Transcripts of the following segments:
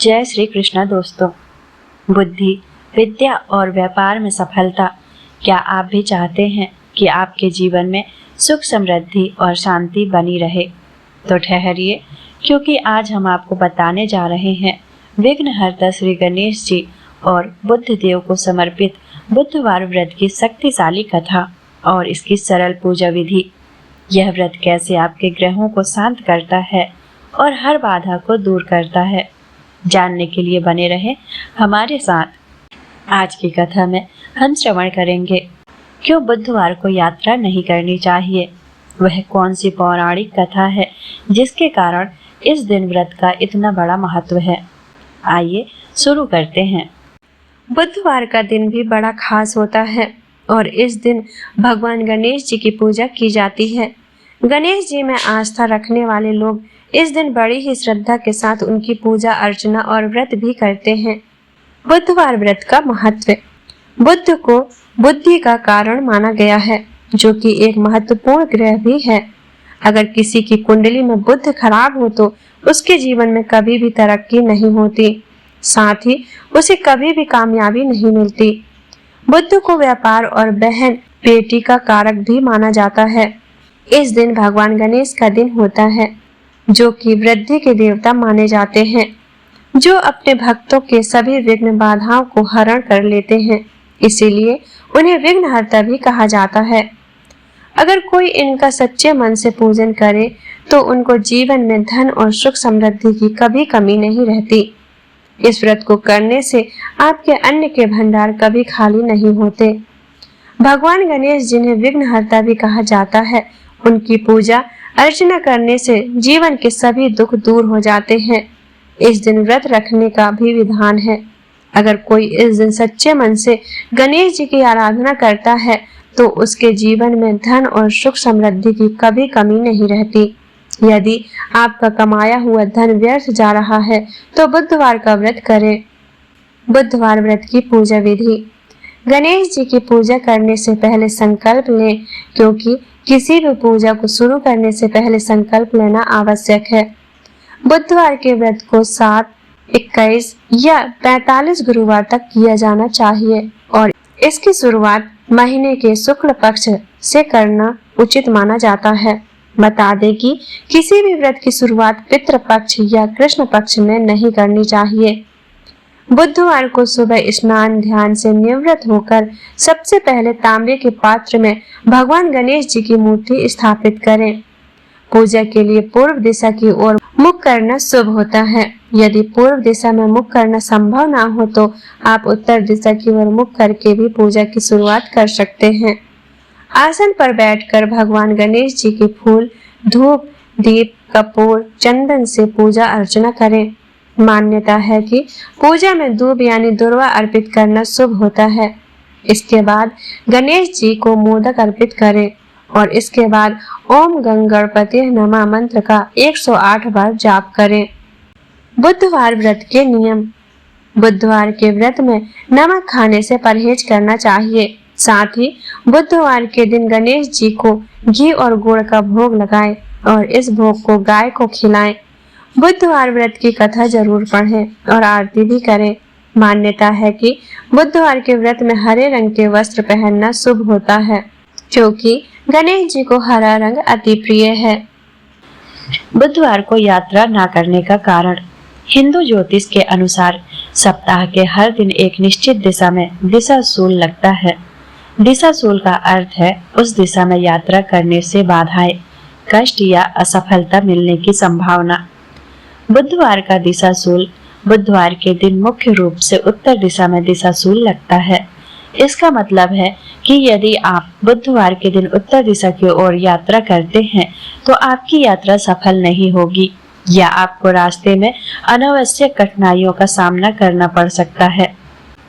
जय श्री कृष्णा दोस्तों। बुद्धि, विद्या और व्यापार में सफलता। क्या आप भी चाहते हैं कि आपके जीवन में सुख, समृद्धि और शांति बनी रहे? तो ठहरिए, क्योंकि आज हम आपको बताने जा रहे हैं विघ्नहर्ता श्री गणेश जी और बुद्ध देव को समर्पित बुधवार व्रत की शक्तिशाली कथा और इसकी सरल पूजा विधि। यह व्रत कैसे आपके ग्रहों को शांत करता है और हर बाधा को दूर करता है, जानने के लिए बने रहे हमारे साथ। आज की कथा में हम श्रवण करेंगे क्यों बुधवार को यात्रा नहीं करनी चाहिए। वह कौन सी पौराणिक कथा है जिसके कारण इस दिन व्रत का इतना बड़ा महत्व है। आइए शुरू करते हैं। बुधवार का दिन भी बड़ा खास होता है और इस दिन भगवान गणेश जी की पूजा की जाती है। गणेश जी में आस्था रखने वाले लोग इस दिन बड़ी ही श्रद्धा के साथ उनकी पूजा अर्चना और व्रत भी करते हैं। बुधवार व्रत का महत्व। बुध को बुद्धि का कारण माना गया है, जो कि एक महत्वपूर्ण ग्रह भी है। अगर किसी की कुंडली में बुध खराब हो तो उसके जीवन में कभी भी तरक्की नहीं होती, साथ ही उसे कभी भी कामयाबी नहीं मिलती। बुध को व्यापार और बहन बेटी का कारक भी माना जाता है। इस दिन भगवान गणेश का दिन होता है, जो कि वृद्धि के देवता माने जाते हैं, जो अपने भक्तों के सभी विघ्न बाधाओं को हरण कर लेते हैं। इसीलिए उन्हें विघ्नहर्ता भी कहा जाता है। अगर कोई इनका सच्चे मन से पूजन करे तो उनको जीवन में धन और सुख समृद्धि की कभी कमी नहीं रहती। इस व्रत को करने से आपके अन्न के भंडार कभी खाली नहीं होते। भगवान गणेश जिन्हें विघ्नहर्ता भी कहा जाता है, उनकी पूजा अर्चना करने से जीवन के सभी दुख दूर हो जाते हैं। इस दिन व्रत रखने का भी विधान है। अगर कोई इस दिन सच्चे मन से गणेश जी की आराधना करता है तो उसके जीवन में धन और सुख समृद्धि की कभी कमी नहीं रहती। यदि आपका कमाया हुआ धन व्यर्थ जा रहा है तो बुधवार का व्रत करें। बुधवार व्रत की पूजा विधि। गणेश जी की पूजा करने से पहले संकल्प लें, क्योंकि किसी भी पूजा को शुरू करने से पहले संकल्प लेना आवश्यक है। बुधवार के व्रत को 7, 21 या 45 गुरुवार तक किया जाना चाहिए और इसकी शुरुआत महीने के शुक्ल पक्ष से करना उचित माना जाता है। बता दें कि किसी भी व्रत की शुरुआत पितृ पक्ष या कृष्ण पक्ष में नहीं करनी चाहिए। बुधवार को सुबह स्नान ध्यान से निवृत्त होकर सबसे पहले तांबे के पात्र में भगवान गणेश जी की मूर्ति स्थापित करें। पूजा के लिए पूर्व दिशा की ओर मुख करना शुभ होता है। यदि पूर्व दिशा में मुख करना संभव ना हो तो आप उत्तर दिशा की ओर मुख करके भी पूजा की शुरुआत कर सकते हैं। आसन पर बैठकर भगवान गणेश जी के फूल, धूप, दीप, कपूर, चंदन से पूजा अर्चना करें। मान्यता है कि पूजा में दूब यानी दुर्वा अर्पित करना शुभ होता है। इसके बाद गणेश जी को मोदक अर्पित करें और इसके बाद ओम गंग गणपति नमः मंत्र का 108 बार जाप करें। बुधवार व्रत के नियम। बुधवार के व्रत में नमक खाने से परहेज करना चाहिए। साथ ही बुधवार के दिन गणेश जी को घी और गुड़ का भोग लगाएं और इस भोग को गाय को खिलाएं। बुधवार व्रत की कथा जरूर पढ़ें और आरती भी करें। मान्यता है कि बुधवार के व्रत में हरे रंग के वस्त्र पहनना शुभ होता है, क्योंकि गणेश जी को हरा रंग अति प्रिय है। बुधवार को यात्रा न करने का कारण। हिंदू ज्योतिष के अनुसार सप्ताह के हर दिन एक निश्चित दिशा में दिशाशूल लगता है। दिशाशूल का अर्थ है उस दिशा में यात्रा करने से बाधाएं, कष्ट या असफलता मिलने की संभावना। बुधवार का दिशाशूल बुधवार के दिन मुख्य रूप से उत्तर दिशा में दिशाशूल लगता है। इसका मतलब है कि यदि आप बुधवार के दिन उत्तर दिशा की ओर यात्रा करते हैं तो आपकी यात्रा सफल नहीं होगी या आपको रास्ते में अनावश्यक कठिनाइयों का सामना करना पड़ सकता है।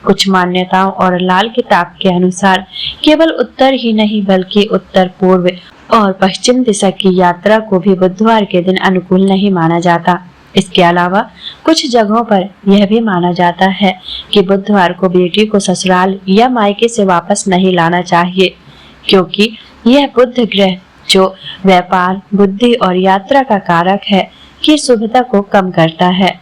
कुछ मान्यताओं और लाल किताब के अनुसार केवल उत्तर ही नहीं बल्कि उत्तर, पूर्व और पश्चिम दिशा की यात्रा को भी बुधवार के दिन अनुकूल नहीं माना जाता। इसके अलावा कुछ जगहों पर यह भी माना जाता है कि बुधवार को बेटी को ससुराल या मायके से वापस नहीं लाना चाहिए, क्योंकि यह बुध ग्रह, जो व्यापार, बुद्धि और यात्रा का कारक है, की शुभता को कम करता है।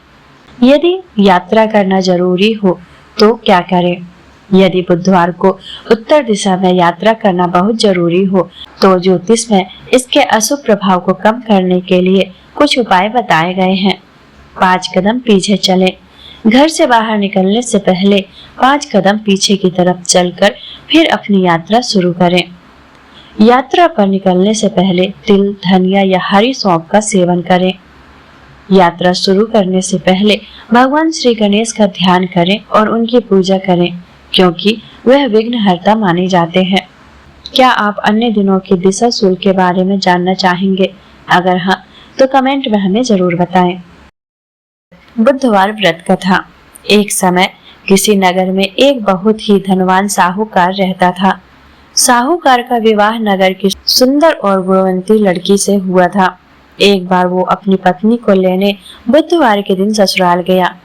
यदि यात्रा करना जरूरी हो तो क्या करें? यदि बुधवार को उत्तर दिशा में यात्रा करना बहुत जरूरी हो तो ज्योतिष में इसके अशुभ प्रभाव को कम करने के लिए कुछ उपाय बताए गए हैं। 5 कदम पीछे चलें। घर से बाहर निकलने से पहले 5 कदम पीछे की तरफ चलकर फिर अपनी यात्रा शुरू करें। यात्रा पर निकलने से पहले तिल, धनिया या हरी सौंफ का सेवन करें। यात्रा शुरू करने से पहले भगवान श्री गणेश का ध्यान करें और उनकी पूजा करें, क्योंकि वह विघ्नहर्ता माने जाते हैं। क्या आप अन्य दिनों की दिशा शूल के बारे में जानना चाहेंगे? अगर हाँ, तो कमेंट में हमें जरूर बताएं। बुधवार व्रत कथा। एक समय किसी नगर में एक बहुत ही धनवान साहूकार रहता था। साहूकार का विवाह नगर की सुंदर और गुणवंती लड़की से हुआ था। एक बार वो अपनी पत्नी को लेने बुधवार के दिन ससुराल गया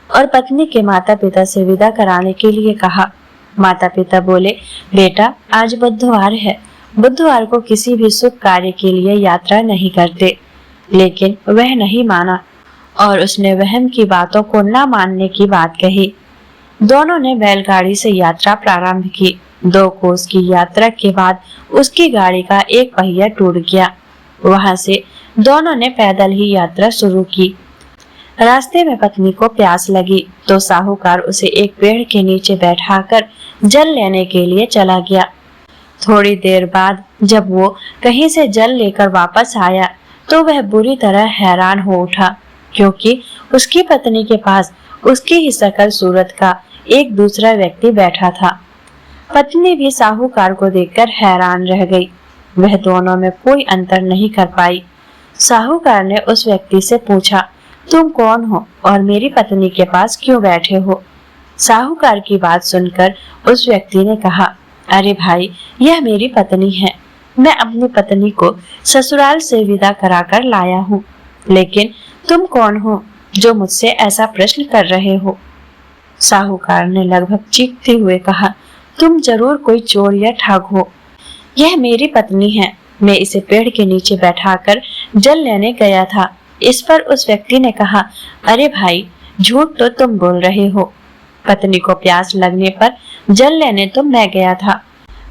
और पत्नी के माता पिता से विदा कराने के लिए कहा। माता पिता बोले, बेटा आज बुधवार है, बुधवार को किसी भी शुभ कार्य के लिए यात्रा नहीं करते। लेकिन वह नहीं माना और उसने वहम की बातों को न मानने की बात कही। दोनों ने बैलगाड़ी से यात्रा प्रारंभ की। 2 कोस की यात्रा के बाद उसकी गाड़ी का एक पहिया टूट गया। वहां से दोनों ने पैदल ही यात्रा शुरू की। रास्ते में पत्नी को प्यास लगी तो साहूकार उसे एक पेड़ के नीचे बैठाकर जल लेने के लिए चला गया। थोड़ी देर बाद जब वो कहीं से जल लेकर वापस आया तो वह बुरी तरह हैरान हो उठा, क्योंकि उसकी पत्नी के पास उसकी ही शकल सूरत का एक दूसरा व्यक्ति बैठा था। पत्नी भी साहूकार को देखकर हैरान रह गई। वह दोनों में कोई अंतर नहीं कर पाई। साहूकार ने उस व्यक्ति से पूछा, तुम कौन हो और मेरी पत्नी के पास क्यों बैठे हो? साहूकार की बात सुनकर उस व्यक्ति ने कहा, अरे भाई, यह मेरी पत्नी है। मैं अपनी पत्नी को ससुराल से विदा कराकर लाया हूँ। लेकिन तुम कौन हो जो मुझसे ऐसा प्रश्न कर रहे हो? साहूकार ने लगभग चीखते हुए कहा, तुम जरूर कोई चोर या ठग हो। यह मेरी पत्नी है। मैं इसे पेड़ के नीचे बैठाकर जल लेने गया था। इस पर उस व्यक्ति ने कहा, अरे भाई, झूठ तो तुम बोल रहे हो। पत्नी को प्यास लगने पर जल लेने तो मैं गया था।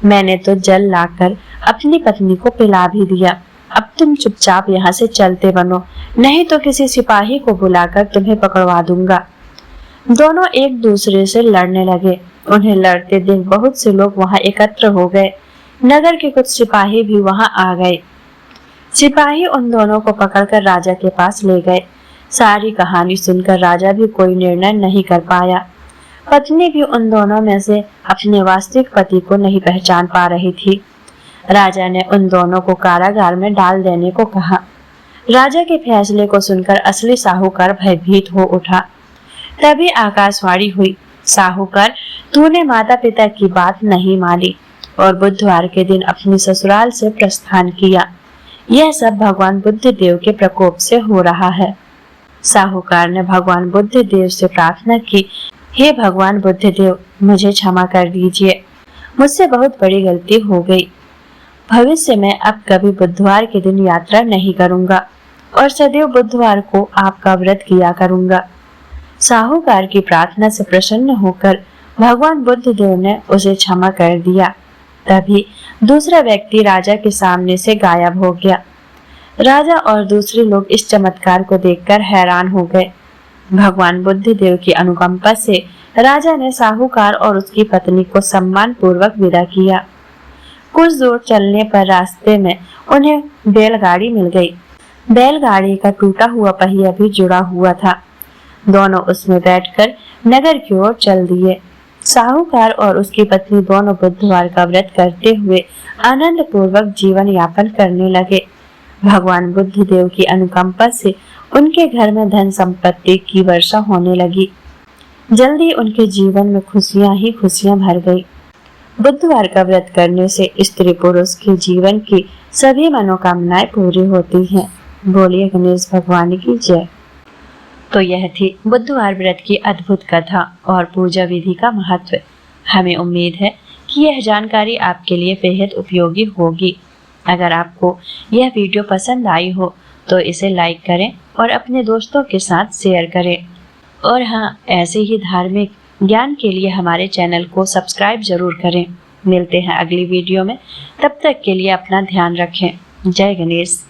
मैंने तो जल लाकर अपनी पत्नी को पिला भी दिया। अब तुम चुपचाप यहाँ से चलते बनो, नहीं तो किसी सिपाही को बुलाकर तुम्हें पकड़वा दूंगा। दोनों एक दूसरे से लड़ने लगे। उन्हें लड़ते देख बहुत से लोग वहां एकत्र हो गए। नगर के कुछ सिपाही भी वहां आ गए। सिपाही उन दोनों को पकड़कर राजा के पास ले गए। सारी कहानी सुनकर राजा भी कोई निर्णय नहीं कर पाया। पत्नी भी उन दोनों में से अपने वास्तविक पति को नहीं पहचान पा रही थी। राजा ने उन दोनों को कारागार में डाल देने को कहा। राजा के फैसले को सुनकर असली साहूकार भयभीत हो उठा। तभी आकाशवाणी हुई, साहूकार, तूने माता पिता की बात नहीं मानी और बुधवार के दिन अपनी ससुराल से प्रस्थान किया। यह सब भगवान बुद्ध देव के प्रकोप से हो रहा है। साहूकार ने भगवान बुद्ध देव से प्रार्थना की, हे भगवान बुद्ध देव, मुझे क्षमा कर दीजिए। मुझसे बहुत बड़ी गलती हो गई। भविष्य में अब कभी बुधवार के दिन यात्रा नहीं करूंगा और सदैव बुधवार को आपका व्रत किया करूंगा। साहूकार की प्रार्थना से प्रसन्न होकर भगवान बुद्ध देव ने उसे क्षमा कर दिया। तभी दूसरा व्यक्ति राजा के सामने से गायब हो गया। राजा और दूसरे लोग इस चमत्कार को देखकर हैरान हो गए। भगवान बुद्ध देव की अनुकंपा से राजा ने साहूकार और उसकी पत्नी को सम्मान पूर्वक विदा किया। कुछ दूर चलने पर रास्ते में उन्हें बैलगाड़ी मिल गई। बैलगाड़ी का टूटा हुआ पहिया भी जुड़ा हुआ था। दोनों उसमें बैठकर नगर की ओर चल दिए। साहूकार और उसकी पत्नी दोनों बुधवार का व्रत करते हुए आनंद पूर्वक जीवन यापन करने लगे। भगवान बुद्ध देव की अनुकंपा से उनके घर में धन संपत्ति की वर्षा होने लगी। जल्दी उनके जीवन में खुशियां ही खुशियां भर गई। बुधवार का व्रत करने से स्त्री पुरुष के जीवन की सभी मनोकामनाएं पूरी होती हैं। बोलिए गणेश भगवान की जय। तो यह थी बुधवार व्रत की अद्भुत कथा और पूजा विधि का महत्व। हमें उम्मीद है कि यह जानकारी आपके लिए बेहद उपयोगी होगी। अगर आपको यह वीडियो पसंद आई हो तो इसे लाइक करें और अपने दोस्तों के साथ शेयर करें। और हाँ, ऐसे ही धार्मिक ज्ञान के लिए हमारे चैनल को सब्सक्राइब जरूर करें। मिलते हैं अगली वीडियो में, तब तक के लिए अपना ध्यान रखें। जय गणेश।